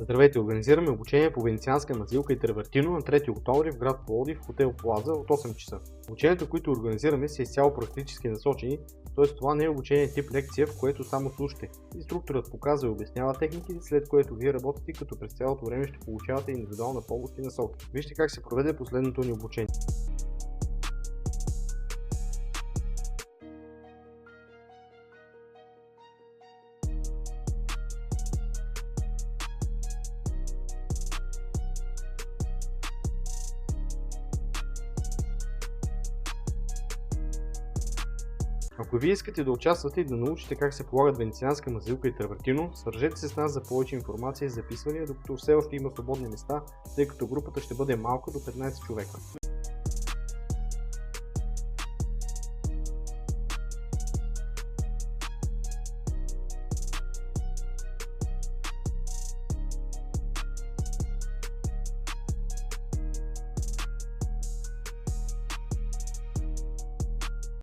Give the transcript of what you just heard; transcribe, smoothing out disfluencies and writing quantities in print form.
Здравейте, организираме обучение по венецианска настилка и тревертино на 3 октомври в град Пловдив в хотел Плаза от 8 часа. Обучението, които организираме, са изцяло практически насочени, т.е. това не е обучение тип лекция, в което само слушате. Инструкторът показва и обяснява техники, след което вие работите, като през цялото време ще получавате индивидуална помощ и насоки. Вижте как се проведе последното ни обучение. Ако вие искате да участвате и да научите как се полагат венецианска мазилка и тревертино, свържете се с нас за повече информация и записвания, докато все още има свободни места, тъй като групата ще бъде малка до 15 човека.